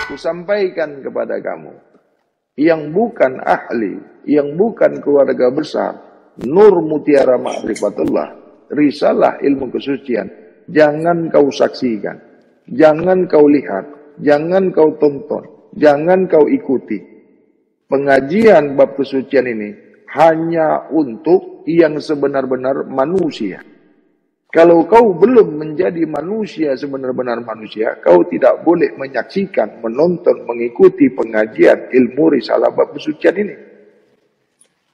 kusampaikan kepada kamu, yang bukan ahli, yang bukan keluarga besar, nur mutiara ma'rifatullah, risalah ilmu kesucian, jangan kau saksikan, jangan kau lihat, jangan kau tonton, jangan kau ikuti. Pengajian bab kesucian ini hanya untuk yang sebenar-benar manusia. Kalau kau belum menjadi manusia sebenar-benar manusia, kau tidak boleh menyaksikan, menonton, mengikuti pengajian ilmu risalah bab kesucian ini.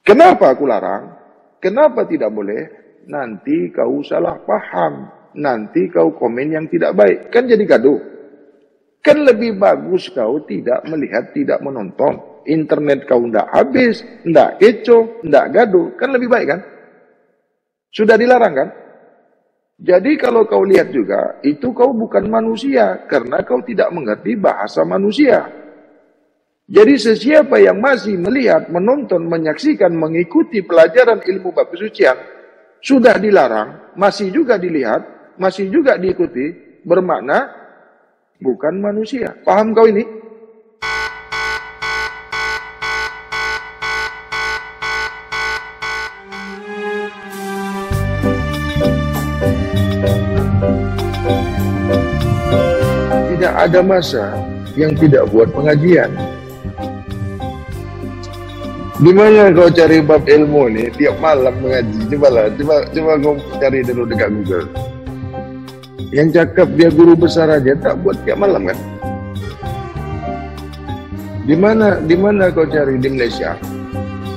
Kenapa aku larang? Kenapa tidak boleh? Nanti kau salah paham. Nanti kau komen yang tidak baik. Kan jadi gaduh. Kan lebih bagus kau tidak melihat, tidak menonton. Internet kau tidak habis, tidak kecoh, tidak gaduh. Kan lebih baik kan? Sudah dilarang kan? Jadi kalau kau lihat juga, itu kau bukan manusia, karena kau tidak mengerti bahasa manusia. Jadi sesiapa yang masih melihat, menonton, menyaksikan, mengikuti pelajaran ilmu bab kesucian, sudah dilarang, masih juga dilihat, masih juga diikuti, bermakna bukan manusia. Paham kau ini? Tidak ada masa yang tidak buat pengajian. Di mana kau cari bab ilmu ni tiap malam mengaji? Coba kau cari dulu dekat Google. Yang cakap dia guru besar aja tak buat tiap malam kan? Di mana kau cari di Malaysia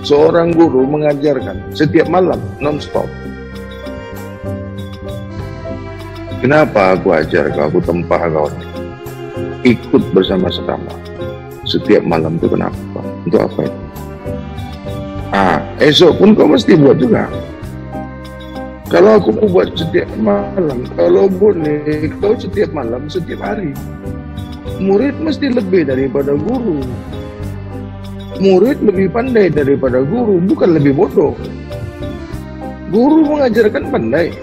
seorang guru mengajarkan setiap malam non-stop? Kenapa aku ajar kau, aku tempah kau ikut bersama-sama setiap malam itu? Kenapa? Untuk apa itu? Esok pun kau mesti buat juga. Kalau aku mau buat setiap malam, kalau boleh kau setiap malam, setiap hari. Murid mesti lebih daripada guru. Murid lebih pandai daripada guru, bukan lebih bodoh. Guru mengajarkan pandai,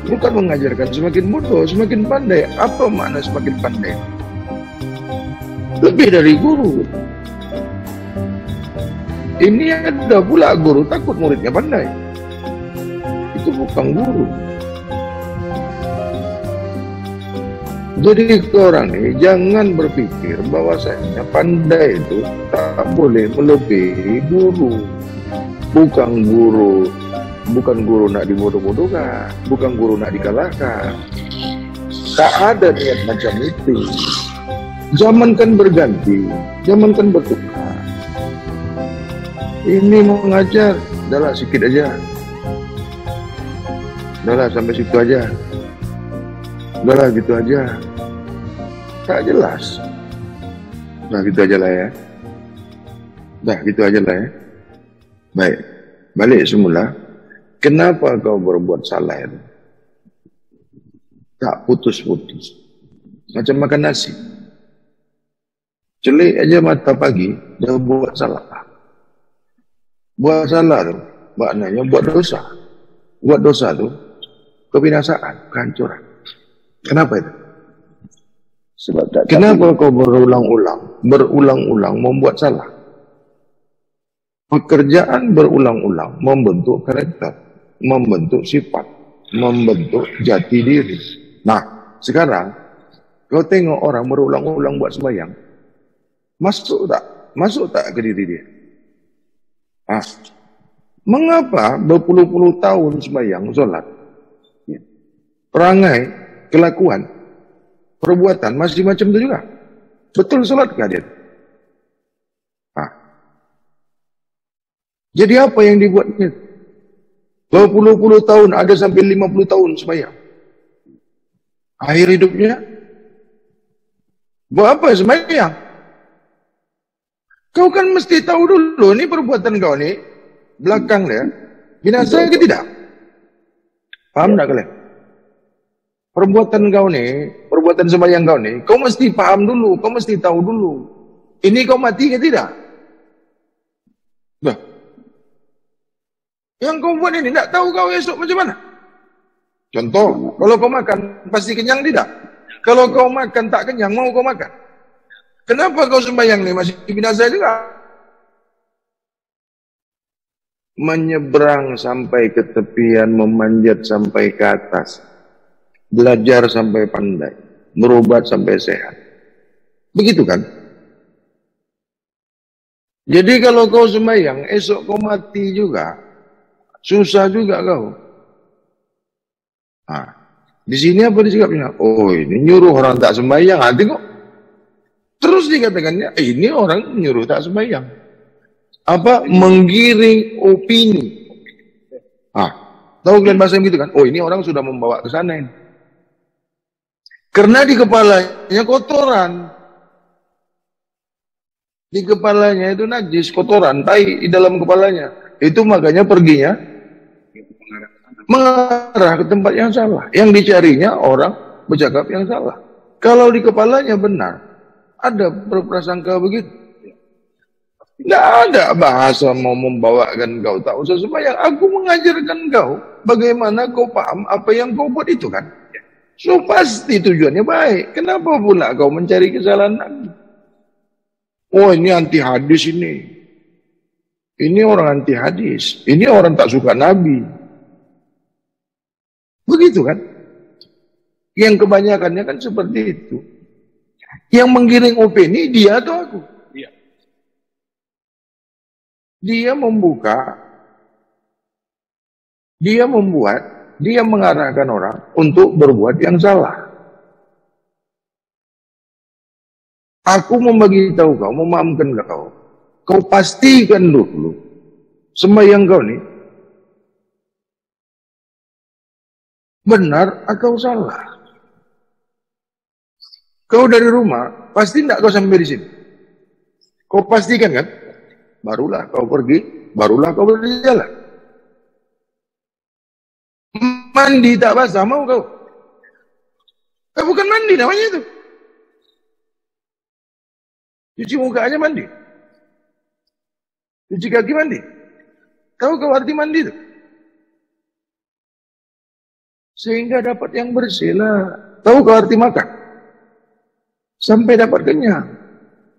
bukan mengajarkan semakin bodoh, semakin pandai. Apa makna semakin pandai? Lebih dari guru. Ini ada pula guru takut muridnya pandai. Itu bukan guru. Jadi orang ini jangan berpikir bahwasanya pandai itu tak boleh melebihi guru. Bukan guru nak dibodoh-bodohkan, bukan guru nak dikalahkan. Tak ada niat macam itu. Zaman kan berganti, zaman kan bertukar. Ini mau ngajar, udahlah sikit aja. Udahlah sampai situ aja. Udahlah gitu aja. Tak jelas. Nah gitu aja lah ya. Dah gitu aja lah ya. Baik, balik semula. Kenapa kau berbuat salah itu? Tak putus-putus. Macam makan nasi. Celik aja mata pagi, dah buat salah. Buat salah tu, maknanya buat dosa. Buat dosa tu, kebinasaan, kehancuran. Kenapa itu? Sebab tak. Kenapa kau berulang-ulang membuat salah? Pekerjaan berulang-ulang membentuk karakter, membentuk sifat, membentuk jati diri. Nah, sekarang kau tengok orang berulang-ulang buat sembahyang, masuk tak ke diri dia? Mengapa berpuluh-puluh tahun sembahyang, solat, perangai, kelakuan, perbuatan masih macam itu juga? Betul solatkah dia? Jadi apa yang dibuatnya? Berpuluh-puluh tahun, ada sampai 50 tahun sembahyang. Akhir hidupnya buat apa sembahyang? Kau kan mesti tahu dulu ni perbuatan kau ni belakang dia binasa ke tidak? Paham tak kalian? Perbuatan kau ni, perbuatan sembahyang kau ni, kau mesti paham dulu, kau mesti tahu dulu. Ini kau mati ke tidak? Bah. Yang kau buat ini tak tahu kau esok macam mana? Contoh, kalau kau makan pasti kenyang tidak? Kalau kau makan tak kenyang, mau kau makan? Kenapa kau sembahyang nih? Masih binasa juga. Menyeberang sampai ke tepian, memanjat sampai ke atas, belajar sampai pandai, berobat sampai sehat. Begitu kan? Jadi kalau kau sembahyang, esok kau mati juga, susah juga kau. Nah, di sini apa disikapnya? Oh, ini nyuruh orang tak sembahyang. Nanti kok terus dikatakannya, ini orang nyuruh tak sembahyang. Apa? Menggiring opini. Ah, tahu kalian bahasa gitu kan? Oh, ini orang sudah membawa ke sana ini. Karena di kepalanya kotoran. Di kepalanya itu najis, kotoran, tai di dalam kepalanya. Itu makanya perginya mengarah ke tempat yang salah. Yang dicarinya orang bercakap yang salah. Kalau di kepalanya benar, ada berprasangka begitu. Tidak ada bahasa mau membawakan kau tak usah sembahyang. Aku mengajarkan kau bagaimana kau paham apa yang kau buat itu kan. So pasti tujuannya baik. Kenapa pula kau mencari kesalahan lagi? Oh, ini anti hadis ini. Ini orang anti hadis. Ini orang tak suka Nabi. Begitu kan? Yang kebanyakannya kan seperti itu. Yang menggiring opini dia atau aku? Dia membuka, dia membuat, dia mengarahkan orang untuk berbuat yang salah. Aku membagi tahu kau, memahamkan kau. Kau pastikan dulu sembahyang kau nih benar atau salah. Kau dari rumah pasti tidak kau sampai di sini. Kau pastikan kan? Barulah kau pergi, barulah kau berjalan. Mandi tak basah mau kau? Bukan mandi namanya itu. Cuci muka aja mandi. Cuci kaki mandi. Tahu kau arti mandi itu? Sehingga dapat yang bersih lah. Tahu kau arti makan? Sampai dapat kenyang.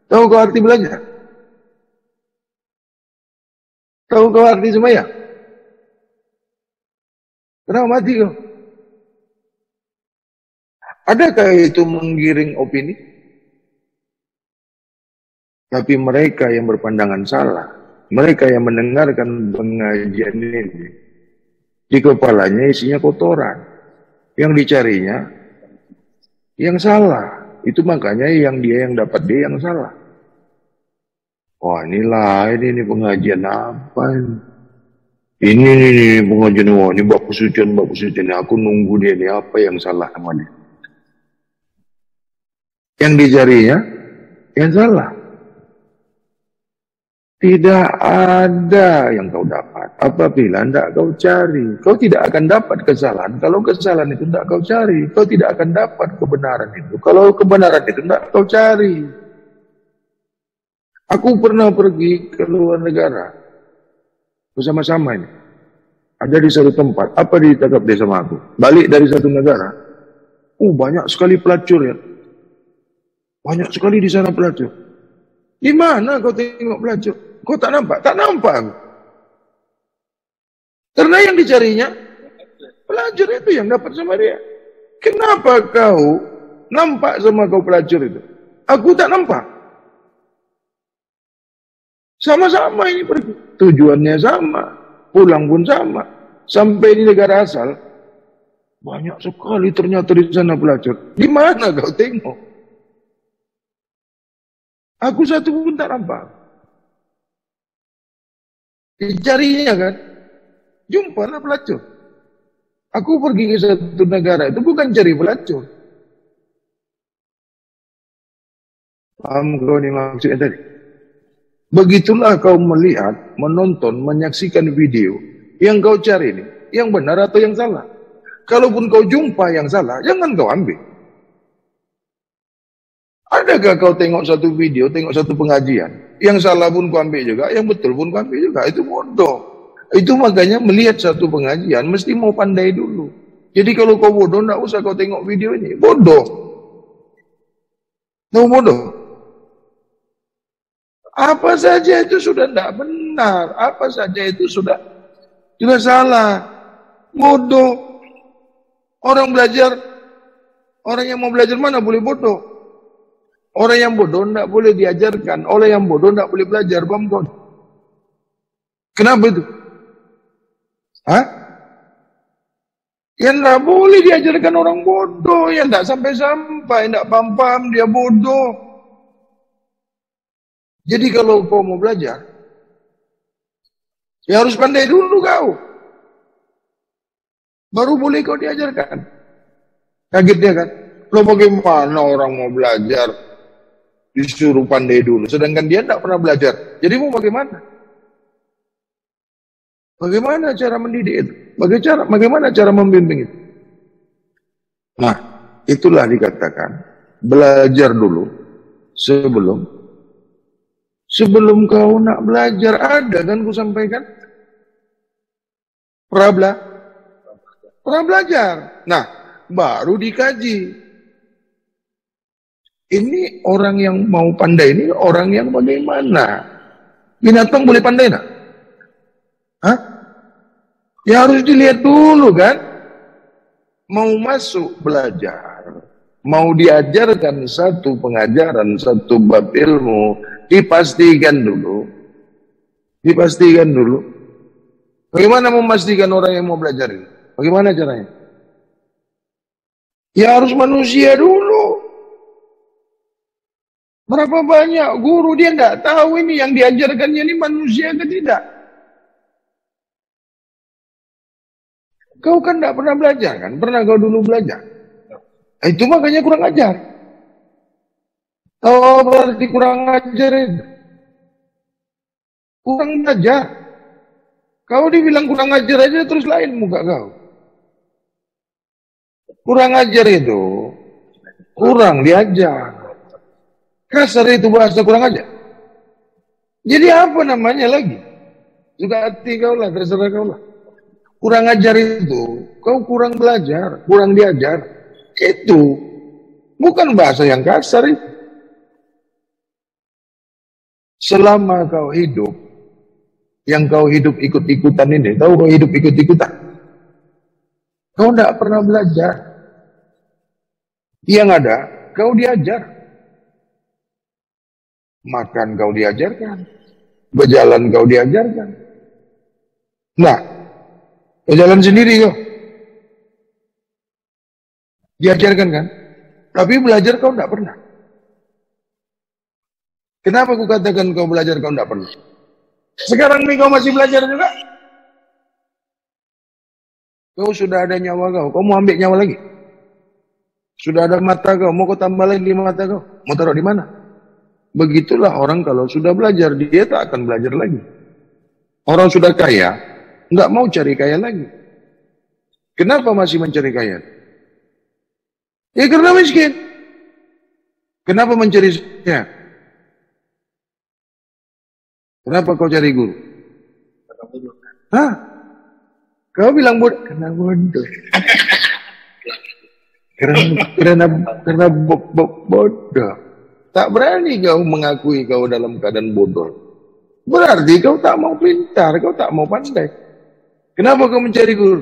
Tahu kau arti belajar? Tahu kau arti sembahyang? Kenapa mati kau? Adakah itu menggiring opini? Tapi mereka yang berpandangan salah, mereka yang mendengarkan pengajian ini, di kepalanya isinya kotoran. Yang dicarinya yang salah. Itu makanya yang dapat dia yang salah. Wah, inilah ini pengajian apa ini? Ini pengajian, wah ini bab kesucian. Aku nunggu dia ini apa yang salah sama dia. Yang dicarinya yang salah. Tidak ada yang kau dapat apabila tidak kau cari. Kau tidak akan dapat kesalahan kalau kesalahan itu tidak kau cari. Kau tidak akan dapat kebenaran itu kalau kebenaran itu tidak kau cari. Aku pernah pergi ke luar negara bersama-sama ini. Ada di satu tempat. Apa ditangkap dia sama aku? Balik dari satu negara. Banyak sekali pelacur ya. Banyak sekali di sana pelacur. Di mana kau tengok pelacur? Kau tak nampak? Tak nampak aku. Karena yang dicarinya pelacur itu yang dapat sama dia. Kenapa kau nampak sama kau pelacur itu? Aku tak nampak. Sama-sama ini pergi. Tujuannya sama. Pulang pun sama. Sampai di negara asal. Banyak sekali ternyata di sana pelacur. Di mana kau tengok? Aku satu pun tak nampak. Dicarinya kan, jumpalah pelacur. Aku pergi ke satu negara itu bukan cari pelacur. Paham kau ni maksudnya tadi? Begitulah kau melihat, menonton, menyaksikan video yang kau cari ini, yang benar atau yang salah. Kalaupun kau jumpa yang salah, jangan kau ambil. Adakah kau tengok satu video, tengok satu pengajian, yang salah pun kau ambil juga, yang betul pun kau ambil juga, itu bodoh. Itu makanya melihat satu pengajian, mesti mau pandai dulu. Jadi kalau kau bodoh, tidak usah kau tengok video ini, bodoh. Tahu bodoh? Apa saja itu sudah tidak benar. Apa saja itu sudah salah. Bodoh. Orang belajar, orang yang mau belajar mana boleh bodoh. Orang yang bodoh tidak boleh diajarkan. Orang yang bodoh tidak boleh belajar. Paham kau? Kenapa itu? Hah? Yang tidak boleh diajarkan orang bodoh. Yang tidak sampai-sampai, tidak paham-paham, dia bodoh. Jadi kalau kau mau belajar, ya harus pandai dulu kau. Baru boleh kau diajarkan. Kaget dia kan? Lo bagaimana orang mau belajar disuruh pandai dulu, sedangkan dia tidak pernah belajar. Jadi mau bagaimana? Bagaimana cara mendidik itu? Bagaimana cara membimbing itu? Nah, itulah dikatakan belajar dulu sebelum kau nak belajar. Ada kan ku sampaikan? Pernah belajar. Nah, baru dikaji. Ini orang yang mau pandai ini orang yang bagaimana? Binatang boleh pandai nak? Hah? Ya harus dilihat dulu kan? Mau masuk belajar, mau diajarkan satu pengajaran, satu bab ilmu, dipastikan dulu. Bagaimana memastikan orang yang mau belajar ini? Bagaimana caranya? Ya harus manusia dulu. Berapa banyak guru dia tidak tahu ini yang diajarkannya ini manusia atau tidak. Kau kan tidak pernah belajar kan? Pernah kau dulu belajar? Itu makanya kurang ajar. Oh, berarti kurang ajar itu. Kurang belajar. Kau dibilang kurang ajar aja terus lain muka kau. Kurang ajar itu. Kurang diajar. Kasar itu bahasa kurang ajar. Jadi apa namanya lagi? Juga hati kau lah, terserah kau lah. Kurang ajar itu, kau kurang belajar, kurang diajar. Itu bukan bahasa yang kasar itu. Selama kau hidup, yang kau hidup ikut-ikutan ini, tahu kau hidup ikut-ikutan? Kau tidak pernah belajar. Yang ada, kau diajar. Makan kau diajarkan, berjalan kau diajarkan. Nah, berjalan sendiri kau diajarkan kan? Tapi belajar kau tidak pernah. Kenapa aku katakan kau belajar kau tidak pernah? Sekarang ini kau masih belajar juga. Kau sudah ada nyawa kau mau ambil nyawa lagi? Sudah ada mata kau, mau kau tambah lagi mata kau? Mau taruh di mana? Begitulah orang kalau sudah belajar, dia tak akan belajar lagi. Orang sudah kaya, nggak mau cari kaya lagi. Kenapa masih mencari kaya? Ya karena miskin. Kenapa mencari kaya? Kenapa kau cari guru? Hah? Kau bilang bodoh? Karena bodoh. karena bodoh. Tak berani kau mengakui kau dalam keadaan bodoh. Berarti kau tak mau pintar, kau tak mau pandai. Kenapa kau mencari guru?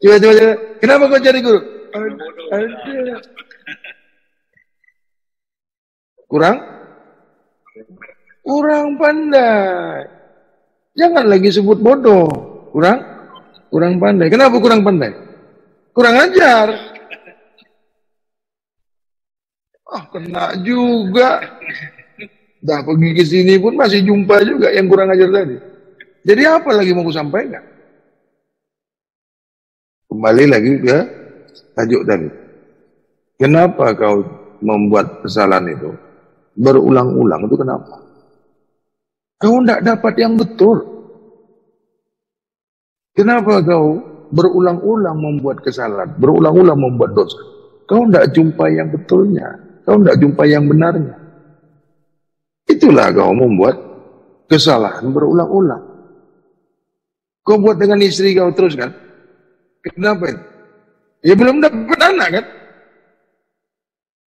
Coba. Kenapa kau cari guru? Kurang pandai. Jangan lagi sebut bodoh. Kurang pandai. Kenapa kurang pandai? Kurang ajar. Kena juga. Dah pergi ke sini pun masih jumpa juga yang kurang ajar tadi. Jadi apa lagi mau aku sampaikan? Kembali lagi ke tajuk tadi. Kenapa kau membuat kesalahan itu? Berulang-ulang itu kenapa? Kau tidak dapat yang betul. Kenapa kau berulang-ulang membuat kesalahan? Berulang-ulang membuat dosa? Kau tidak jumpa yang betulnya. Kau tidak jumpa yang benarnya. Itulah kau membuat kesalahan berulang-ulang. Kau buat dengan istri kau terus kan? Kenapa itu? Ya belum dapat anak kan?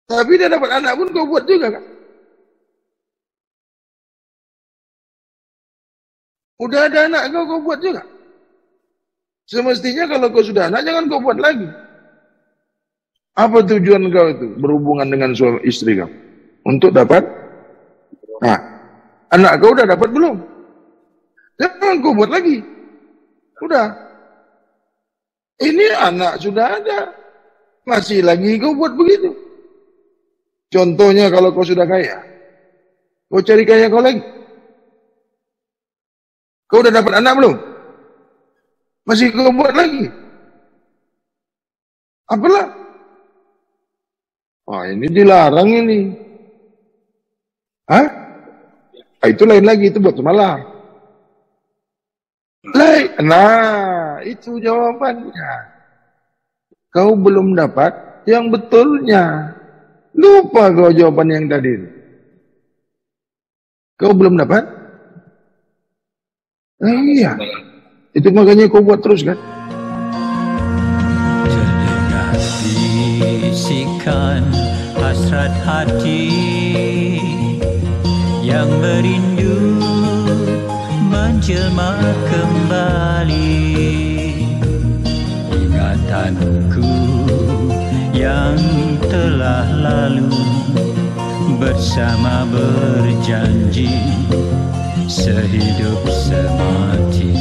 Tapi dia dapat anak pun kau buat juga kan? Udah ada anak kau buat juga. Semestinya kalau kau sudah anak, jangan kau buat lagi. Apa tujuan kau itu berhubungan dengan suami istri kau? Untuk dapat? Nah, anak kau udah dapat belum? Jangan kau buat lagi. Udah. Ini anak sudah ada. Masih lagi kau buat begitu. Contohnya kalau kau sudah kaya. Kau cari kaya kau lagi. Kau udah dapat anak belum? Masih kau buat lagi. Apalah? Oh, ini dilarang ini. Hah? Itu lain lagi, itu buat semalam. Nah, itu jawabannya. Kau belum dapat yang betulnya. Lupa kau jawaban yang tadi. Kau belum dapat? Iya. Itu makanya kau buat terus kan? Terdengar bisikan hasrat hati yang merindu menjelma kembali. Ingatanku yang telah lalu bersama berjanji sehidup semati.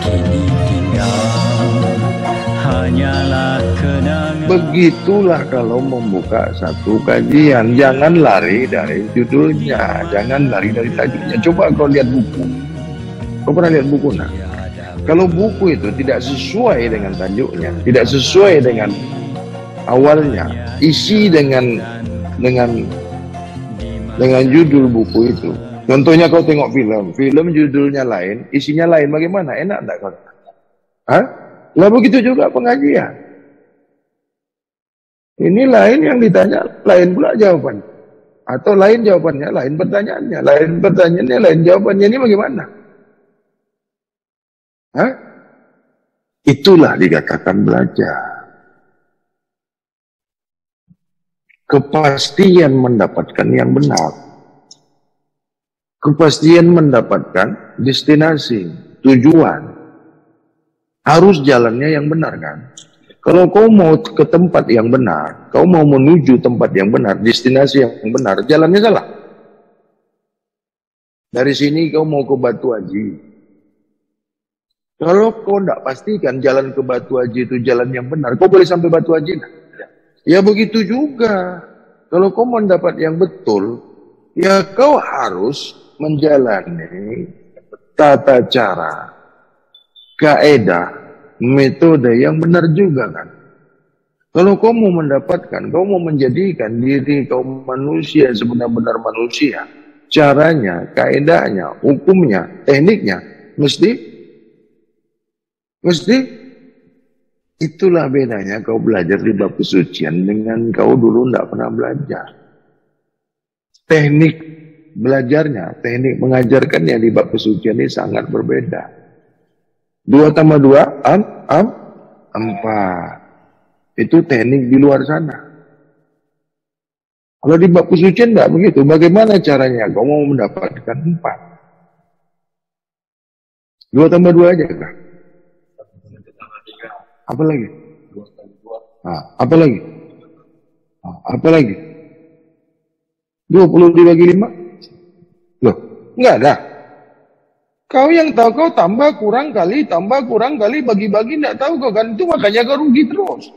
Kini tinggal hanyalah kenangan. Begitulah kalau membuka satu kajian. Jangan lari dari judulnya, jangan lari dari tajuknya. Coba kau lihat buku. Kau pernah lihat buku nak? Kalau buku itu tidak sesuai dengan tajuknya, tidak sesuai dengan awalnya, isi dengan judul buku itu. Contohnya kau tengok film judulnya lain, isinya lain, bagaimana? Enak enggak kau? Hah? Lah begitu juga pengajian. Ini lain yang ditanya, lain pula jawaban. Atau lain jawabannya, lain pertanyaannya, lain jawabannya. Ini bagaimana? Hah? Itulah dikatakan belajar. Kepastian mendapatkan yang benar. Kepastian mendapatkan destinasi, tujuan. Harus jalannya yang benar kan? Kalau kau mau ke tempat yang benar, kau mau menuju tempat yang benar, destinasi yang benar, jalannya salah. Dari sini kau mau ke Batu Haji. Kalau kau tidak pastikan jalan ke Batu Haji itu jalan yang benar, kau boleh sampai Batu Haji tak? Ya begitu juga. Kalau kau mendapat yang betul, ya kau harus menjalani tata cara, kaedah, metode yang benar juga kan. Kalau kau mau mendapatkan, kau mau menjadikan diri kau manusia sebenar-benar manusia, caranya, kaedahnya, hukumnya, tekniknya, mesti itulah bedanya kau belajar di bab kesucian dengan kau dulu tidak pernah belajar. Teknik belajarnya, teknik mengajarkannya di bab kesucian ini sangat berbeda. 2 tambah 2, 4. Itu teknik di luar sana. Kalau di bab kesucian tidak begitu. Bagaimana caranya kau mau mendapatkan 4? 2 tambah 2 aja kah? Apa lagi? Apa lagi? Apa lagi? 20 dibagi 5? Loh, enggak ada. Kau yang tahu kau tambah kurang kali, bagi-bagi enggak tahu kau kan. Itu makanya kau rugi terus.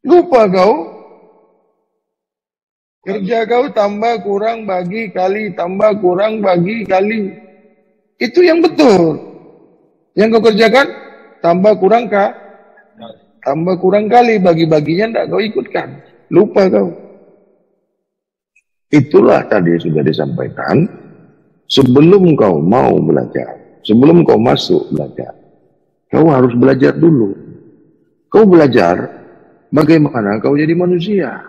Lupa kau. Kerja kau tambah kurang bagi kali, tambah kurang bagi kali. Itu yang betul. Yang kau kerjakan tambah kurang tambah kurang kali, bagi-baginya tidak kau ikutkan. Lupa kau. Itulah tadi sudah disampaikan. Sebelum kau mau belajar, sebelum kau masuk belajar, kau harus belajar dulu. Kau belajar bagaimana kau jadi manusia.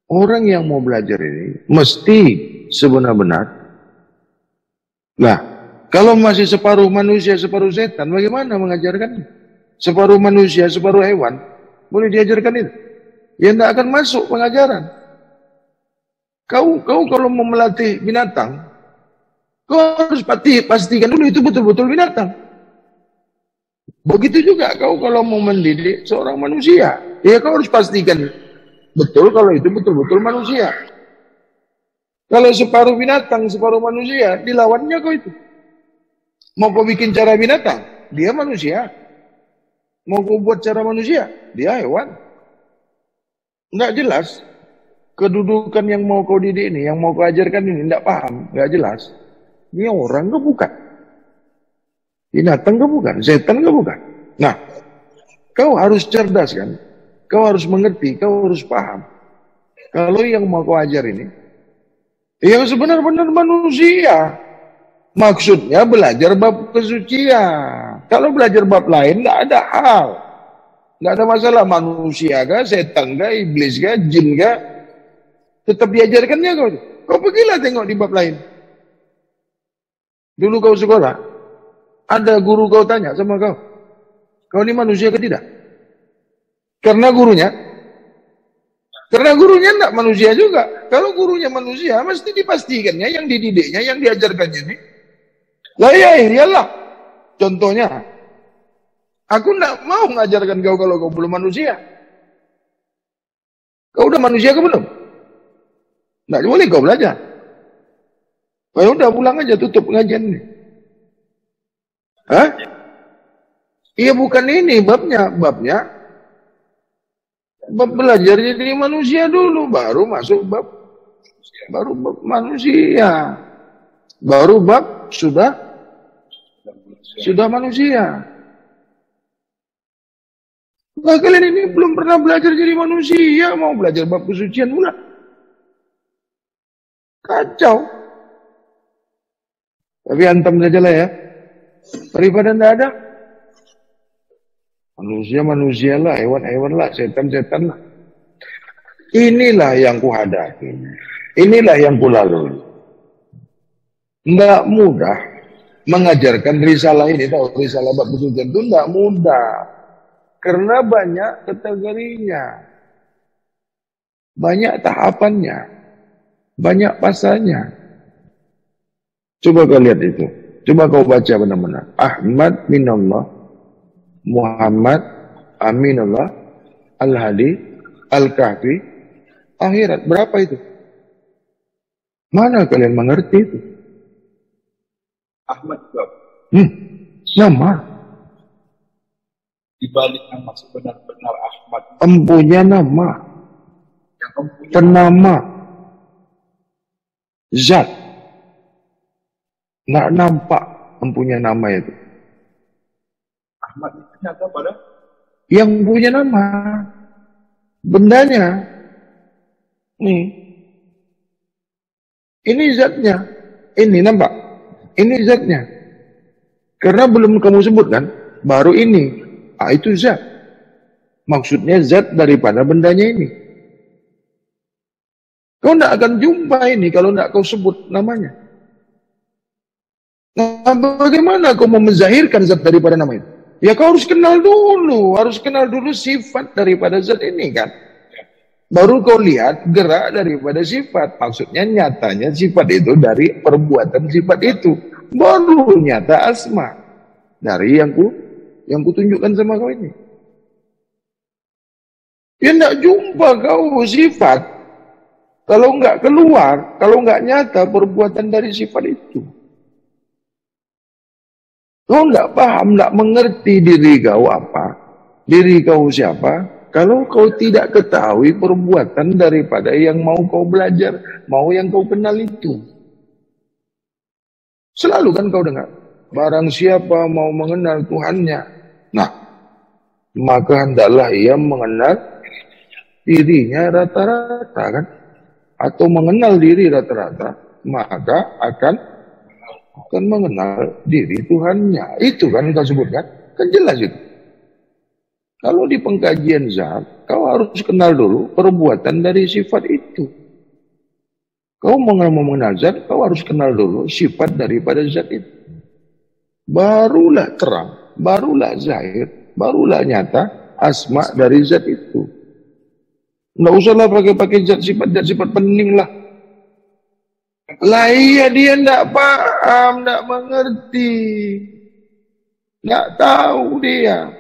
Orang yang mau belajar ini mesti sebenar-benar. Nah, kalau masih separuh manusia, separuh setan, bagaimana mengajarkan? Separuh manusia, separuh hewan. Boleh diajarkan itu? Ya tidak akan masuk pengajaran. Kau kalau mau melatih binatang, kau harus pastikan dulu itu betul-betul binatang. Begitu juga kau kalau mau mendidik seorang manusia, ya kau harus pastikan betul kalau itu betul-betul manusia. Kalau separuh binatang, separuh manusia, dilawannya kau itu. Mau kau bikin cara binatang, dia manusia. Mau kau buat cara manusia, dia hewan. Enggak jelas. Kedudukan yang mau kau didik ini, yang mau kau ajarkan ini, enggak paham, enggak jelas. Ini orang ke bukan? Binatang ke bukan? Setan ke bukan? Nah, kau harus cerdas kan? Kau harus mengerti, kau harus paham. Kalau yang mau kau ajar ini, yang sebenar-benar manusia. Maksudnya belajar bab kesucian. Kalau belajar bab lain, enggak ada hal. Enggak ada masalah. Manusia kah, setan kah, iblis kah, jin kah, tetap diajarkannya kau. Kau pergilah tengok di bab lain. Dulu kau sekolah, ada guru kau tanya sama kau ini manusia ke tidak? Karena gurunya enggak manusia juga. Kalau gurunya manusia, mesti dipastikannya, yang dididiknya, yang diajarkannya ini. Lah ya iyalah. Contohnya, aku enggak mau mengajarkan kau kalau kau belum manusia. Kau udah manusia ke belum? Enggak boleh kau belajar. Ya udah pulang aja, tutup pengajian ini. Hah? Iya bukan ini babnya bab belajar jadi manusia dulu, baru masuk bab manusia. Baru bab sudah manusia. Nah, kalian ini belum pernah belajar jadi manusia, mau belajar bab kesucian pula. Kacau. Tapi antam sajalah ya. Daripada tidak ada. Manusia lah, hewan lah, setan lah. Inilah yang kuhadapi. Inilah yang kulalui. Tidak mudah mengajarkan risalah ini. Tahu risalah bab kesucian itu tidak mudah. Karena banyak kategorinya. Banyak tahapannya. Banyak pasalnya. Coba kau lihat itu. Coba kau baca benar-benar. Ahmad minallah, Muhammad aminallah, Al-Hadi, Al-Kahfi, akhirat. Berapa itu? Mana kalian mengerti itu? Ahmad Bab. Nama. Di balik nama sebenar-benar Ahmad. Empunya nama. Yang empunya penama. Zat. Nggak nampak mempunyai nama itu. Ahmad itu nyata pada yang punya nama. Bendanya. Nih. Ini zatnya. Ini nampak. Ini zatnya. Karena belum kamu sebutkan, baru ini. Itu zat. Maksudnya zat daripada bendanya ini. Kau tidak akan jumpa ini kalau tidak kau sebut namanya. Nah, bagaimana kau mau menzahirkan zat daripada nama itu? Ya kau harus kenal dulu sifat daripada zat ini kan. Baru kau lihat gerak daripada sifat. Maksudnya nyatanya sifat itu dari perbuatan sifat itu. Baru nyata asma. Dari yang kutunjukkan sama kau ini. Ya tidak jumpa kau sifat. Kalau enggak keluar, kalau enggak nyata perbuatan dari sifat itu. Kau enggak paham, enggak mengerti diri kau apa, diri kau siapa, kalau kau tidak ketahui perbuatan daripada yang mau kau belajar, mau yang kau kenal itu. Selalu kan kau dengar, barang siapa mau mengenal Tuhannya, nah, maka hendaklah ia mengenal dirinya rata-rata kan, atau mengenal diri rata-rata, maka akan mengenal diri Tuhannya. Itu kan kita sebutkan. Kan jelas itu. Kalau di pengkajian zat, kau harus kenal dulu perbuatan dari sifat itu. Kau mau mengenal zat, kau harus kenal dulu sifat daripada zat itu. Barulah terang, barulah zahir, barulah nyata asma dari zat itu. Nggak usahlah pakai zat sifat pening lah. Lah iya dia nggak paham, nggak mengerti, nggak tahu dia.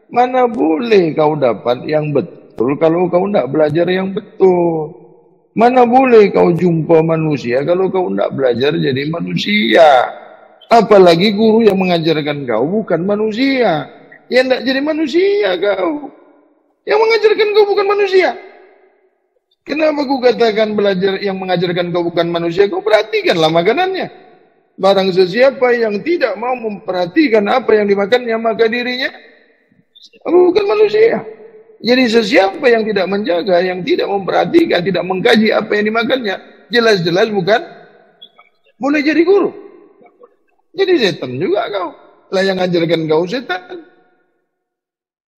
Mana boleh kau dapat yang betul kalau kau nggak belajar yang betul. Mana boleh kau jumpa manusia kalau kau nggak belajar jadi manusia. Apalagi guru yang mengajarkan kau bukan manusia. Ya nggak jadi manusia kau. Yang mengajarkan kau bukan manusia. Kenapa ku katakan belajar yang mengajarkan kau bukan manusia? Kau perhatikanlah makanannya. Barang sesiapa yang tidak mau memperhatikan apa yang dimakannya, maka dirinya bukan manusia. Jadi sesiapa yang tidak menjaga, yang tidak memperhatikan, tidak mengkaji apa yang dimakannya, jelas-jelas bukan boleh jadi guru. Jadi setan juga kau. Lah yang mengajarkan kau setan.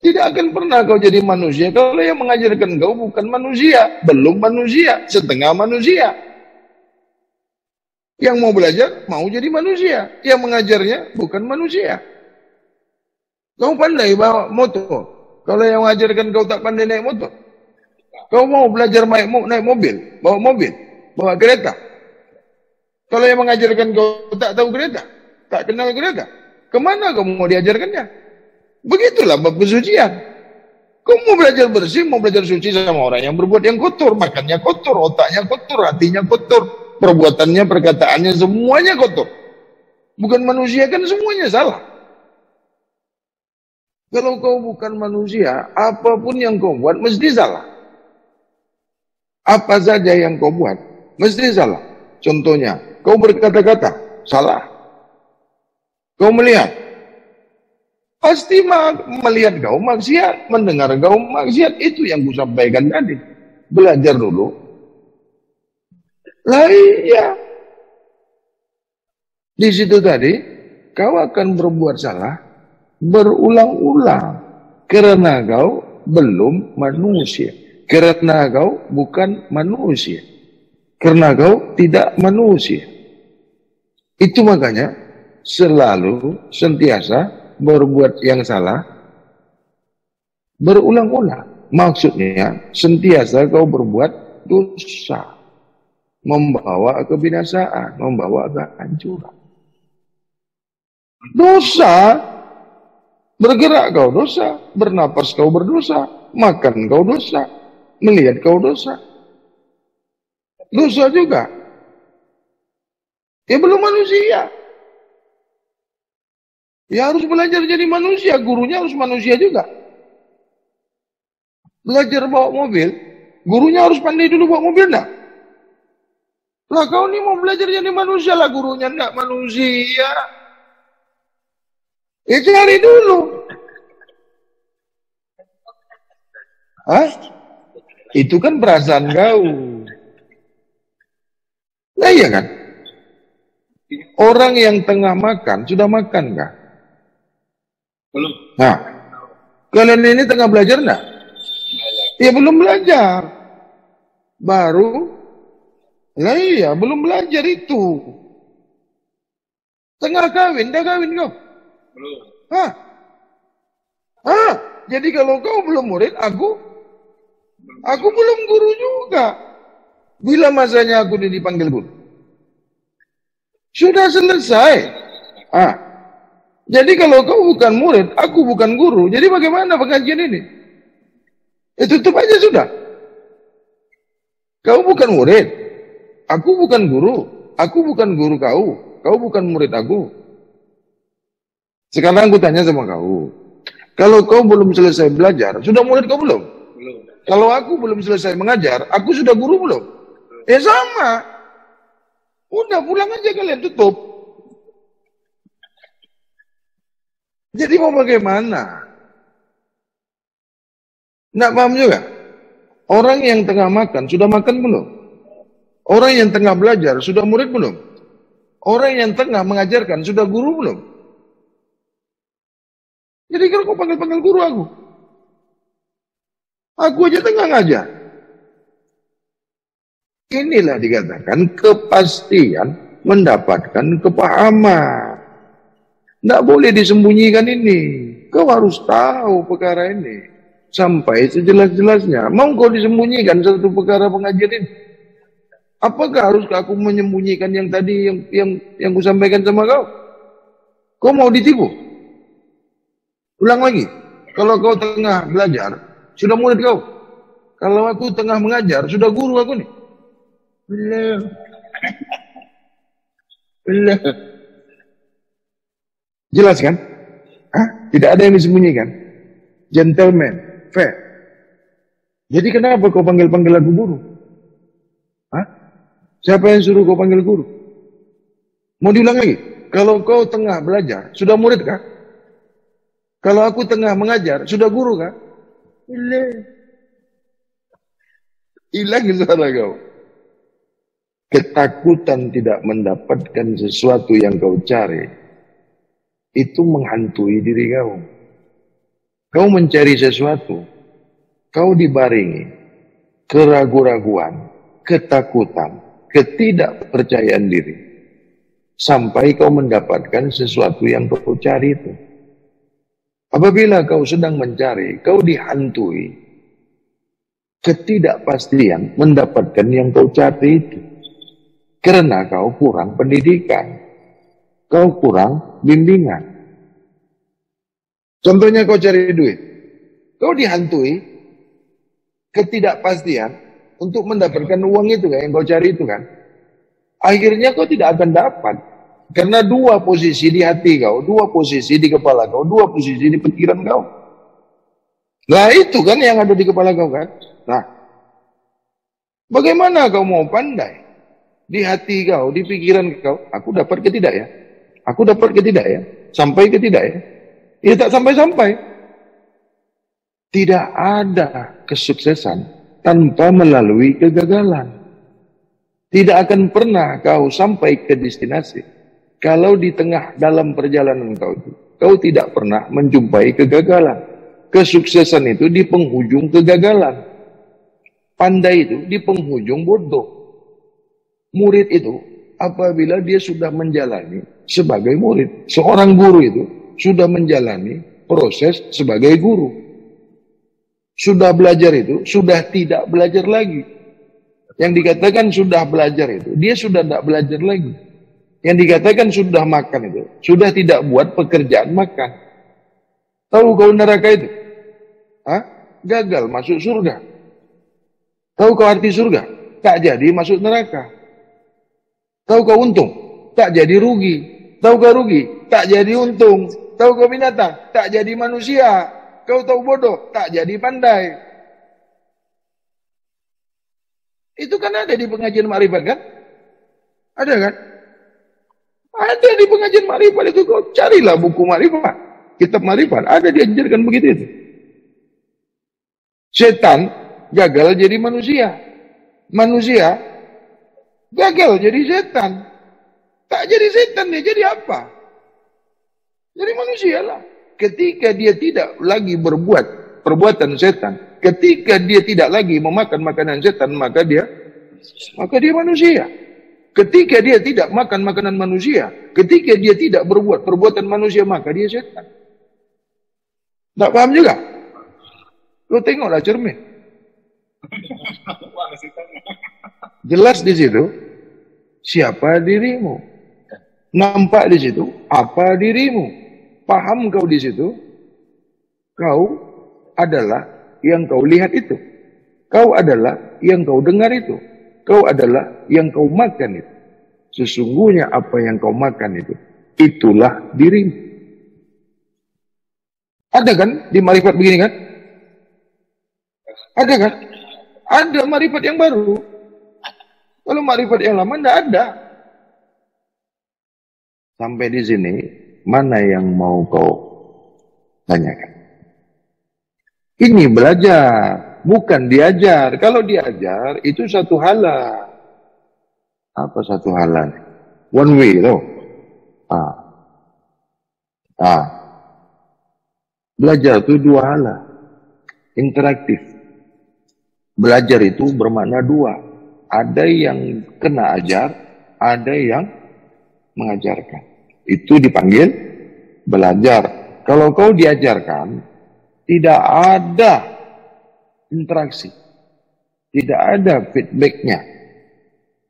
Tidak akan pernah kau jadi manusia kalau yang mengajarkan kau bukan manusia, belum manusia, setengah manusia. Yang mau belajar, mau jadi manusia. Yang mengajarnya bukan manusia. Kau pandai bawa motor. Kalau yang mengajarkan kau tak pandai naik motor. Kau mau belajar naik mobil, bawa kereta. Kalau yang mengajarkan kau tak tahu kereta, tak kenal kereta, kemana kau mau diajarkannya? Begitulah bab kesucian. Kau mau belajar bersih, mau belajar suci sama orang yang berbuat yang kotor, makannya kotor, otaknya kotor, hatinya kotor, perbuatannya, perkataannya, semuanya kotor. Bukan manusia kan semuanya salah. Kalau kau bukan manusia, apapun yang kau buat mesti salah. Apa saja yang kau buat mesti salah. Contohnya, kau berkata-kata, salah. Kau melihat, pasti melihat kau maksiat, mendengar kau maksiat. Itu yang ku sampaikan tadi. Belajar dulu. Lah iya. Di situ tadi, kau akan berbuat salah berulang-ulang. Karena kau belum manusia. Karena kau bukan manusia. Karena kau tidak manusia. Itu makanya selalu, sentiasa berbuat yang salah berulang-ulang. Maksudnya sentiasa kau berbuat dosa, membawa kebinasaan, membawa kehancuran. Dosa, bergerak kau dosa, bernapas kau berdosa, makan kau dosa, melihat kau dosa. Dosa juga. Ya belum manusia. Ya harus belajar jadi manusia, gurunya harus manusia juga. Belajar bawa mobil, gurunya harus pandai dulu bawa mobil enggak? Lah kau ini mau belajar jadi manusia lah, gurunya enggak manusia. Ya cari dulu. Hah? Itu kan perasaan kau. Nah iya kan? Orang yang tengah makan, sudah makan kah? Belum. Nah, kalian ini tengah belajar enggak? Ya belum belajar. Baru, lah iya belum belajar itu. Tengah kawin, dah kawin kau? Belum. Hah? Jadi kalau kau belum murid, aku belum guru juga. Bila masanya aku dipanggil guru? Sudah selesai. Jadi kalau kau bukan murid, aku bukan guru, jadi bagaimana pengajian ini? Tutup aja sudah. Kau bukan murid, aku bukan guru kau bukan murid aku. Sekarang aku tanya sama kau, kalau kau belum selesai belajar, sudah murid kau belum? Belum. Kalau aku belum selesai mengajar, aku sudah guru belum? Ya sama. Udah pulang aja kalian, tutup. Jadi mau bagaimana? Nggak paham juga? Orang yang tengah makan, sudah makan belum? Orang yang tengah belajar, sudah murid belum? Orang yang tengah mengajarkan, sudah guru belum? Jadi kalau kau panggil guru aku. Aku aja tengah ngajar. Inilah dikatakan kepastian mendapatkan kepahaman. Tidak boleh disembunyikan ini. Kau harus tahu perkara ini. sampai sejelas-jelasnya. Mau kau disembunyikan satu perkara pengajian ini? Apakah harus aku menyembunyikan yang tadi yang kusampaikan sama kau? Kau mau ditipu? Ulang lagi. Kalau kau tengah belajar, sudah murid kau. Kalau aku tengah mengajar, sudah guru aku nih. Belum. Jelas kan? Hah? Tidak ada yang disembunyikan. Gentleman, fair. Jadi kenapa kau panggil-panggil aku guru? Hah? Siapa yang suruh kau panggil guru? Mau diulang lagi? Kalau kau tengah belajar, sudah murid kah? Kalau aku tengah mengajar, sudah guru kah? Hilang suara kau. Ketakutan tidak mendapatkan sesuatu yang kau cari, itu menghantui diri kau. Kau mencari sesuatu, kau dibaringi keraguan-raguan, ketakutan, ketidakpercayaan diri, sampai kau mendapatkan sesuatu yang kau cari itu. Apabila kau sedang mencari, kau dihantui ketidakpastian mendapatkan yang kau cari itu. Karena kau kurang pendidikan, kau kurang bimbingan. Contohnya kau cari duit, kau dihantui ketidakpastian untuk mendapatkan uang itu kan, yang kau cari itu kan. Akhirnya kau tidak akan dapat. Karena dua posisi di hati kau, dua posisi di kepala kau, dua posisi di pikiran kau. Nah itu kan yang ada di kepala kau kan. Nah, bagaimana kau mau pandai? Di hati kau, di pikiran kau, aku dapat ke tidak ya? Aku dapat ke tidak ya? Sampai ke tidak ya? Ya tak sampai-sampai. Tidak ada kesuksesan tanpa melalui kegagalan. Tidak akan pernah kau sampai ke destinasi kalau di tengah dalam perjalanan kau tidak pernah menjumpai kegagalan. Kesuksesan itu di penghujung kegagalan. Pandai itu di penghujung bodoh. Murid itu apabila dia sudah menjalani sebagai murid. Seorang guru itu sudah menjalani proses sebagai guru. Sudah belajar itu, sudah tidak belajar lagi. Yang dikatakan sudah belajar itu, dia sudah tidak belajar lagi. Yang dikatakan sudah makan itu, sudah tidak buat pekerjaan makan. Tahu kau neraka itu? Hah? Gagal masuk surga. Tahu kau arti surga? Tak jadi masuk neraka. Tahu kau untung? Tak jadi rugi. Tahu kau rugi? Tak jadi untung. Tahu kau binatang? Tak jadi manusia. Kau tahu bodoh? Tak jadi pandai. Itu kan ada di pengajian Ma'rifat kan? Ada kan? Ada di pengajian Ma'rifat itu. Kau carilah buku Ma'rifat. Kitab Ma'rifat. Ada diajarkan begitu itu. Setan gagal jadi manusia. Manusia gagal jadi setan. Tak jadi setan, dia jadi apa? Jadi manusia lah. Ketika dia tidak lagi berbuat perbuatan setan, ketika dia tidak lagi memakan makanan setan, maka dia manusia. Ketika dia tidak makan makanan manusia, ketika dia tidak berbuat perbuatan manusia, maka dia setan. Tak paham juga? Lu tengoklah cermin. Jelas di situ siapa dirimu. Nampak di situ apa dirimu. Paham kau di situ, kau adalah yang kau lihat itu. Kau adalah yang kau dengar itu. Kau adalah yang kau makan itu. Sesungguhnya apa yang kau makan itu, itulah dirimu. Ada kan di Ma'rifat begini kan? Ada kan? Ada Ma'rifat yang baru. Kalau Ma'rifat yang lama tidak ada. Sampai di sini, mana yang mau kau tanyakan? Ini belajar, bukan diajar. Kalau diajar, itu satu hala. Apa satu hala? One way, loh. Belajar itu dua hala. Interaktif. Belajar itu bermakna dua. Ada yang kena ajar, ada yang mengajarkan. Itu dipanggil belajar. Kalau kau diajarkan, tidak ada interaksi. Tidak ada feedbacknya.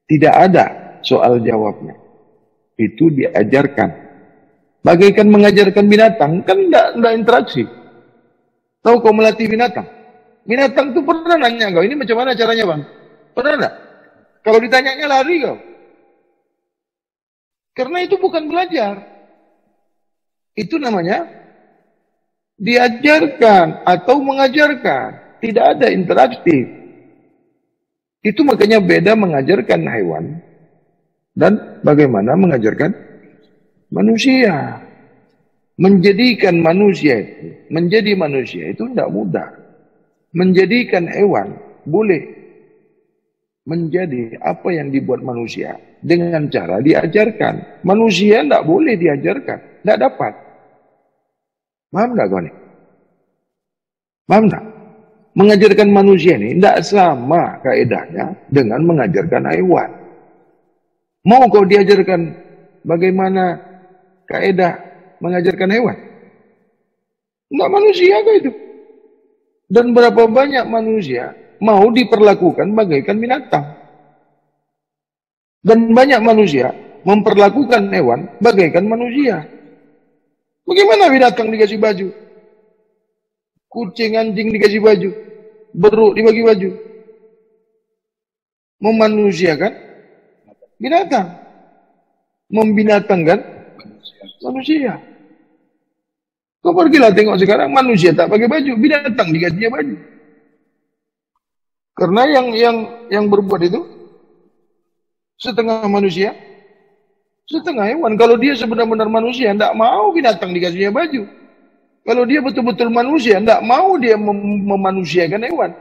Tidak ada soal jawabnya. Itu diajarkan. Bagaikan mengajarkan binatang, kan tidak interaksi. Tahu kau melatih binatang? Binatang itu pernah nanya kau, ini macam mana caranya bang? Pernah enggak? Kalau ditanyanya lari kau. Karena itu bukan belajar. Itu namanya diajarkan atau mengajarkan. Tidak ada interaktif. Itu makanya beda mengajarkan hewan dan bagaimana mengajarkan manusia. Menjadikan manusia itu, menjadi manusia itu tidak mudah. Menjadikan hewan boleh menjadi apa yang dibuat manusia dengan cara diajarkan. Manusia tidak boleh diajarkan, tidak dapat. Paham tidak kau ini? Paham tidak? Mengajarkan manusia ini tidak sama kaedahnya dengan mengajarkan hewan. Mau kau diajarkan bagaimana kaedah mengajarkan hewan? Tidak manusia kau itu. Dan berapa banyak manusia mau diperlakukan bagaikan binatang. Dan banyak manusia memperlakukan hewan bagaikan manusia. Bagaimana binatang dikasih baju? Kucing, anjing dikasih baju. Beruk dibagi baju. Memanusiakan binatang. Membinatangkan manusia. Kau pergilah tengok sekarang manusia tak pakai baju, binatang dikasihnya baju. Karena yang berbuat itu setengah manusia, setengah hewan. Kalau dia sebenar-benar manusia, tidak mau binatang dikasihnya baju. Kalau dia betul-betul manusia, tidak mau dia memanusiakan hewan.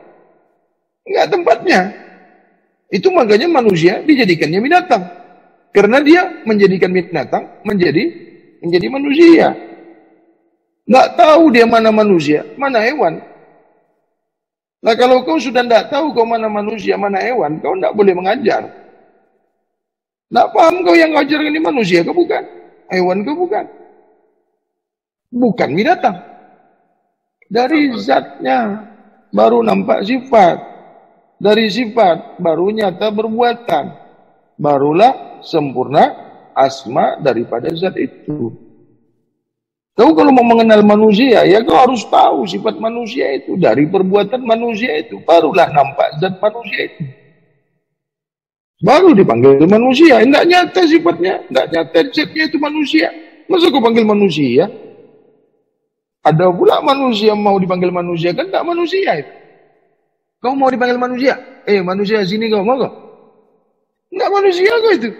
Enggak tempatnya. Itu makanya manusia dijadikannya binatang. Karena dia menjadikan binatang menjadi manusia. Nggak tahu dia mana manusia, mana hewan. Nah kalau kau sudah tidak tahu kau mana manusia, mana hewan, kau tidak boleh mengajar. Tidak paham kau yang ngajar ini manusia, kau bukan. Hewan kau bukan. Bukan binatang. Dari zatnya baru nampak sifat. Dari sifat baru nyata perbuatan. Barulah sempurna asma daripada zat itu. Kau kalau mau mengenal manusia, ya kau harus tahu sifat manusia itu. Dari perbuatan manusia itu. Barulah nampak zat manusia itu. Baru dipanggil manusia. Tidak nyata sifatnya. Tidak nyata zatnya itu manusia. Masa kau panggil manusia? Ada pula manusia mau dipanggil manusia. Kan tidak manusia itu. Kau mau dipanggil manusia? Manusia sini kau mau kau? Tidak manusia kau itu.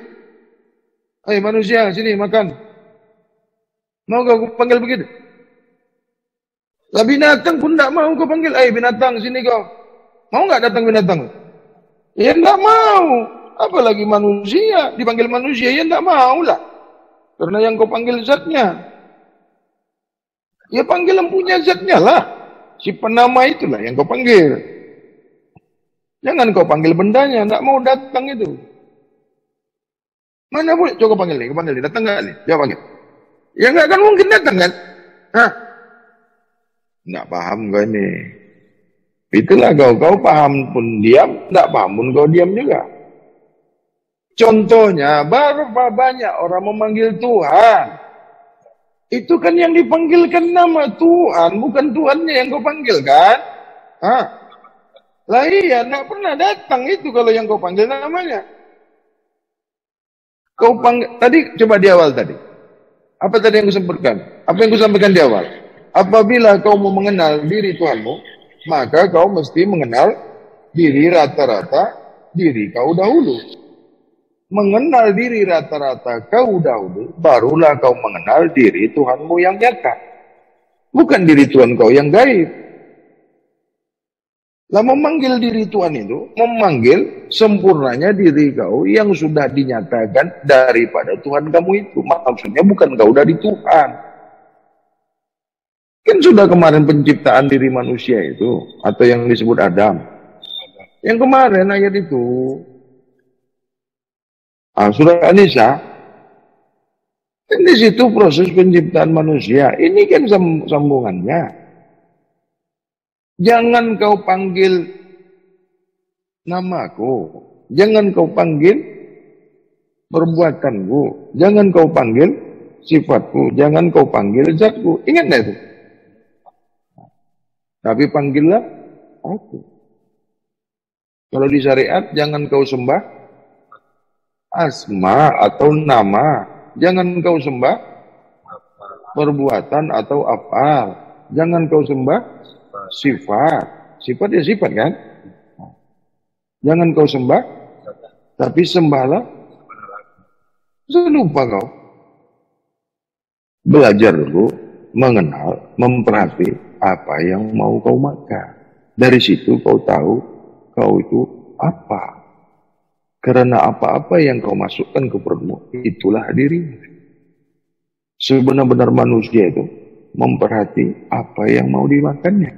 Manusia sini makan. Mau kau panggil begitu? Lah binatang pun tidak mau kau panggil. Binatang sini kau. Mau nggak datang binatang? Ya tidak mau. Apalagi manusia. Dipanggil manusia, ya tidak mau lah. Karena yang kau panggil zatnya. Ya panggil yang punya zatnya lah. Si penama itulah yang kau panggil. Jangan kau panggil bendanya. Tidak mau datang itu. Mana boleh? Coba panggil nih. Kau panggil nih. Datang nggak nih? Dia panggil. Ya nggak akan mungkin datang kan? Nggak paham kau ini. Itulah kau paham pun diam, nggak paham pun kau diam juga. Contohnya, berapa banyak orang memanggil Tuhan. Itu kan yang dipanggilkan nama Tuhan, bukan Tuhannya yang kau panggil kan? Lah iya, nggak pernah datang itu kalau yang kau panggil namanya. Kau panggil, tadi coba di awal tadi. Apa tadi yang kusampaikan? Apa yang kusampaikan di awal? Apabila kau mau mengenal diri Tuhanmu, maka kau mesti mengenal diri rata-rata diri kau dahulu. Mengenal diri rata-rata kau dahulu, barulah kau mengenal diri Tuhanmu yang nyata. Bukan diri Tuhan kau yang gaib. Lah memanggil diri Tuhan itu, memanggil sempurnanya diri kau yang sudah dinyatakan daripada Tuhan kamu itu. Maksudnya bukan kau dari Tuhan. Kan sudah kemarin penciptaan diri manusia itu, atau yang disebut Adam. Yang kemarin ayat itu, surah An-Nisa, kan di situ proses penciptaan manusia. Ini kan sambungannya. Jangan kau panggil namaku. Jangan kau panggil perbuatanku. Jangan kau panggil sifatku. Jangan kau panggil zatku. Ingat gak itu? Tapi panggillah aku. Kalau di syariat, jangan kau sembah asma atau nama. Jangan kau sembah perbuatan atau af'al. Jangan kau sembah sifat. Sifat ya sifat kan? Jangan kau sembah, tapi sembahlah. Lupa kau. Belajar dulu, mengenal, memperhati apa yang mau kau makan. Dari situ kau tahu kau itu apa. Karena apa-apa yang kau masukkan ke perutmu, itulah dirimu. Sebenar-benar manusia itu memperhati apa yang mau dimakannya.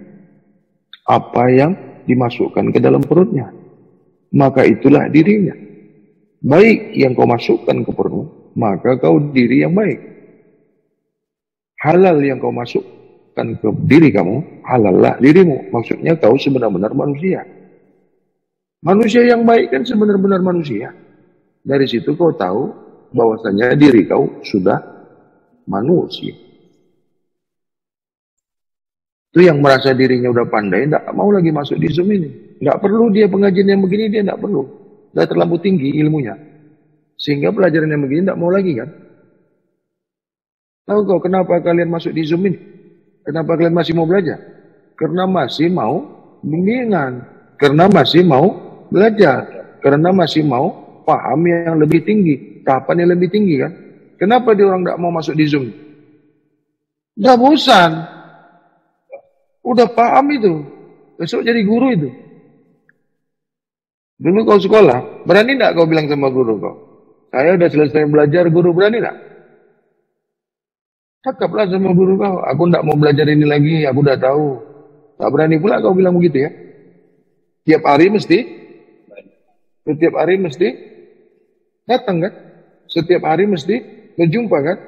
Apa yang dimasukkan ke dalam perutnya. Maka itulah dirinya. Baik yang kau masukkan ke perutmu, maka kau diri yang baik. Halal yang kau masukkan ke diri kamu, halallah dirimu. Maksudnya kau sebenar-benar manusia. Manusia yang baik kan sebenar-benar manusia. Dari situ kau tahu bahwasanya diri kau sudah manusia. Itu yang merasa dirinya udah pandai, tidak mau lagi masuk di Zoom ini. Tidak perlu dia pengajian yang begini, dia tidak perlu. Sudah terlalu tinggi ilmunya. Sehingga pelajaran yang begini tidak mau lagi kan. Tahu kau kenapa kalian masuk di Zoom ini? Kenapa kalian masih mau belajar? Karena masih mau bimbingan. Karena masih mau belajar. Karena masih mau paham yang lebih tinggi. Tahapan yang lebih tinggi kan. Kenapa dia orang tidak mau masuk di Zoom? Udah bosan. Udah paham itu. Besok jadi guru itu. Dulu kau sekolah, berani tidak kau bilang sama guru kau? Saya udah selesai belajar, guru berani tidak? Cakaplah sama guru kau. Aku tidak mau belajar ini lagi, aku udah tahu. Tak berani pula kau bilang begitu ya. Setiap hari mesti datang kan? Setiap hari mesti berjumpa kan?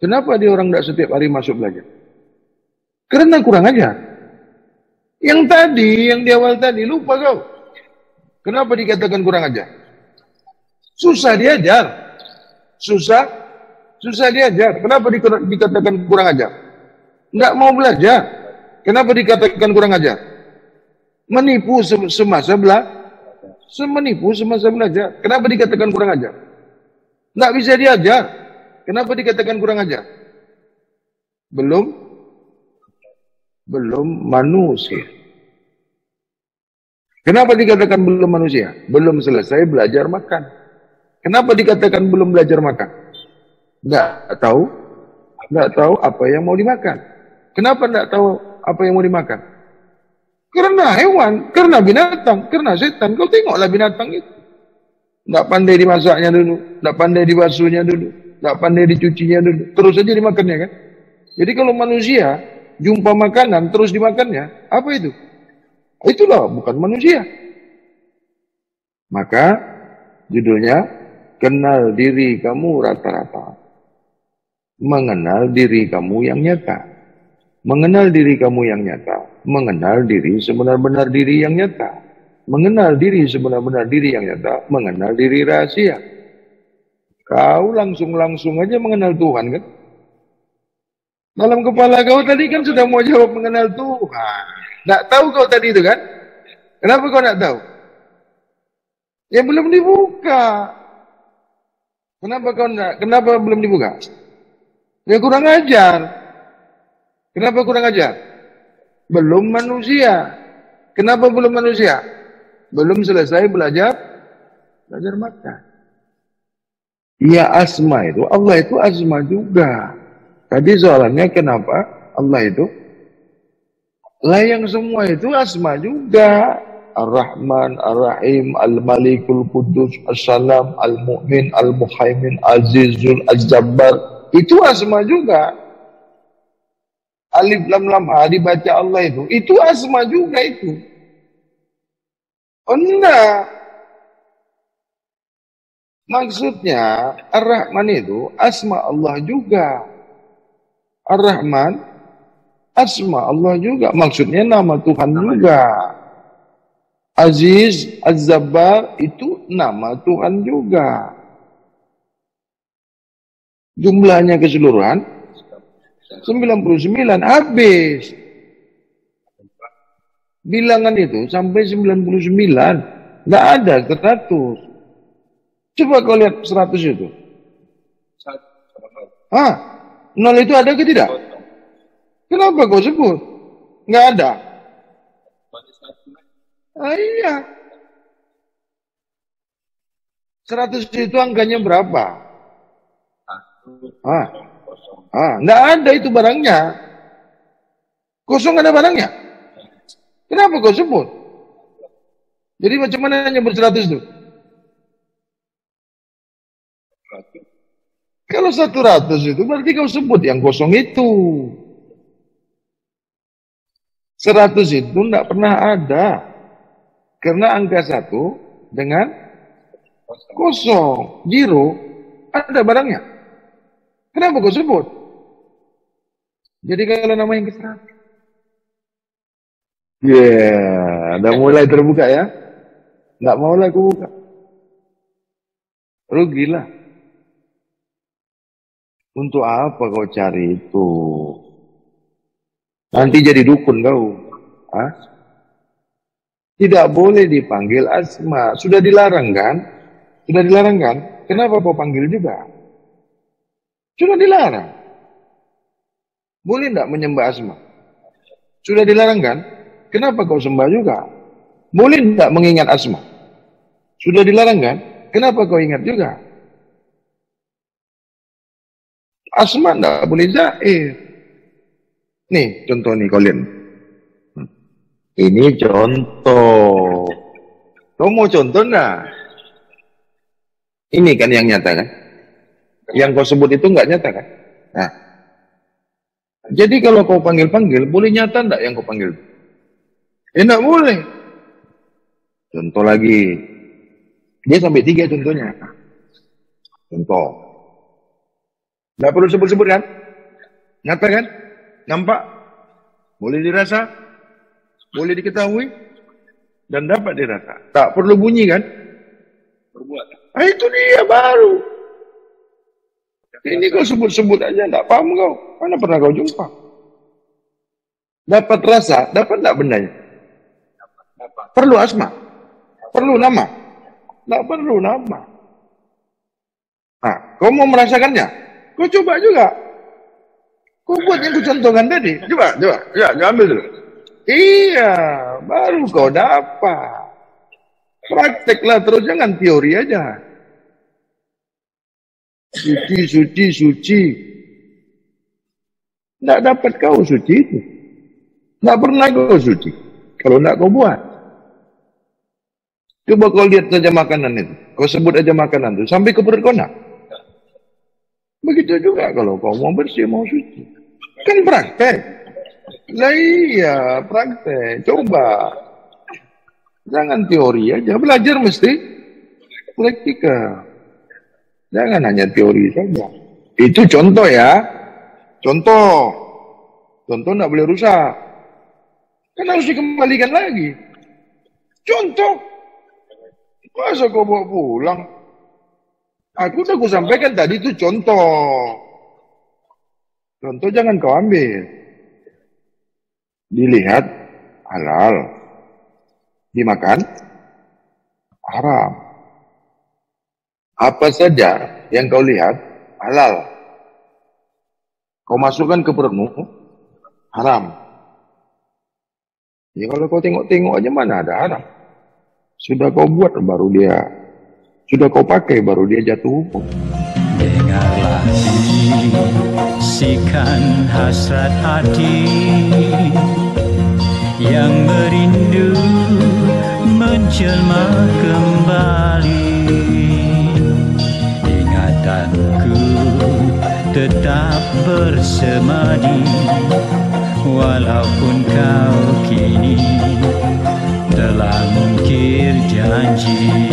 Kenapa dia orang tidak setiap hari masuk belajar? Karena kurang ajar. Yang tadi, yang di awal tadi, lupa kau. Kenapa dikatakan kurang ajar? Susah diajar. Susah diajar. Kenapa dikatakan kurang ajar? Nggak mau belajar. Kenapa dikatakan kurang ajar? Menipu semasa belajar. Kenapa dikatakan kurang ajar? Nggak bisa diajar. Kenapa dikatakan kurang ajar? Belum manusia. Kenapa dikatakan belum manusia? Belum selesai belajar makan. Kenapa dikatakan belum belajar makan? Nggak tahu apa yang mau dimakan. Kenapa nggak tahu apa yang mau dimakan? Karena hewan, karena binatang, karena setan. Kau tengoklah binatang itu. Nggak pandai dimasaknya dulu, nggak pandai dibasuhnya dulu, nggak pandai dicucinya dulu. Terus aja dimakannya kan? Jadi kalau manusia jumpa makanan terus dimakannya, apa itu? Itulah bukan manusia. Maka judulnya kenal diri kamu rata-rata. Mengenal diri kamu yang nyata. Mengenal diri kamu yang nyata. Mengenal diri sebenar-benar diri yang nyata. Mengenal diri sebenar-benar diri yang nyata. Mengenal diri rahasia. Kau langsung aja mengenal Tuhan kan? Dalam kepala kau tadi kan sudah mau jawab mengenal Tuhan. Nggak tahu kau tadi itu kan? Kenapa kau nggak tahu? Ya belum dibuka. Kenapa belum dibuka? Ya kurang ajar. Kenapa kurang ajar? Belum manusia. Kenapa belum manusia? Belum selesai belajar makan. Ya asma itu, Allah itu asma juga. Tadi soalannya kenapa Allah itu yang semua itu asma juga. Ar-Rahman, Ar-Rahim, Al-Malikul Qudus, As-Salam, Al-Mu'min, Al-Muhaimin, Azizul, Az-Jabbar. Itu asma juga. Alif Lam Lam Ha dibaca Allah itu asma juga itu. Oh enggak. Maksudnya Ar-Rahman itu asma Allah juga. Ar-Rahman Asma Allah juga, maksudnya nama Tuhan juga. Aziz, Az-Zabbar itu nama Tuhan juga. Jumlahnya keseluruhan 99, habis. Bilangan itu sampai 99, nggak ada 100. Coba kau lihat 100 itu. 0 itu ada ke tidak? Kenapa kau sebut? Nggak ada. Iya. 100 itu angkanya berapa? Nggak ada itu barangnya. Kosong ada barangnya. Kenapa kau sebut? Jadi macam mana nyebut 100 itu? Kalau 100 itu berarti kau sebut yang kosong itu. 100 itu tidak pernah ada. Karena angka 1 dengan kosong, zero, ada barangnya. Kenapa kau sebut? Jadi kalau nama yang ke-100. Udah mulai terbuka ya. Nggak mau lah aku buka. Rugilah. Untuk apa kau cari itu? Nanti jadi dukun kau. Tidak boleh dipanggil Asma. Sudah dilarang kan? Sudah dilarang kan? Kenapa kau panggil juga? Sudah dilarang. Boleh tidak menyembah Asma? Sudah dilarang kan? Kenapa kau sembah juga? Boleh tidak mengingat Asma? Sudah dilarang kan? Kenapa kau ingat juga? Asma tidak boleh zahir. Nih contoh nih kalian. Ini contoh. Kau mau contoh enggak? Ini kan yang nyata kan? Yang kau sebut itu enggak nyata kan? Nah. Jadi kalau kau panggil-panggil, boleh nyata enggak yang kau panggil? Enggak boleh. Contoh lagi. Dia sampai 3 contohnya. Contoh. Enggak perlu sebut-sebut kan? Nyata kan? Nampak? Boleh dirasa? Boleh diketahui? Dan dapat dirasa. Tak perlu bunyi kan? Berbuat. Itu dia baru. Ini kau sebut-sebut aja, tak paham kau. Mana pernah kau jumpa? Dapat rasa, dapat tak bendanya? Perlu asma? Perlu nama? Tak perlu nama. Kau mau merasakannya? Kau coba juga. Kau buat yang kucontohkan tadi. Coba. Ya, ambil dulu. Iya, baru kau dapat. Prakteklah terus, jangan teori aja. Suci. Tidak dapat kau suci itu. Tidak pernah kau suci. Kalau tidak kau buat. Coba kau lihat saja makanan itu. Kau sebut aja makanan itu. Sampai ke perut kau nak. Begitu juga kalau kau mau bersih, mau suci. Kan praktek. Lah iya, praktek. Coba. Jangan teori aja. Belajar mesti praktikal. Jangan hanya teori saja. Itu contoh ya. Contoh tidak boleh rusak. Kan harus dikembalikan lagi. Contoh. Masa kau bawa pulang? Aku sudah sampaikan tadi itu contoh. Contoh jangan kau ambil. Dilihat halal. Dimakan haram. Apa saja yang kau lihat halal. Kau masukkan ke perutmu haram. Ya kalau kau tengok-tengok aja mana ada haram. Sudah kau buat baru dia. Sudah kau pakai baru dia jatuh hukum. Dengarlah bisikan hasrat hati yang merindu menjelma kembali. Ingatanku tetap bersemadi walaupun kau kini telah mungkir janji.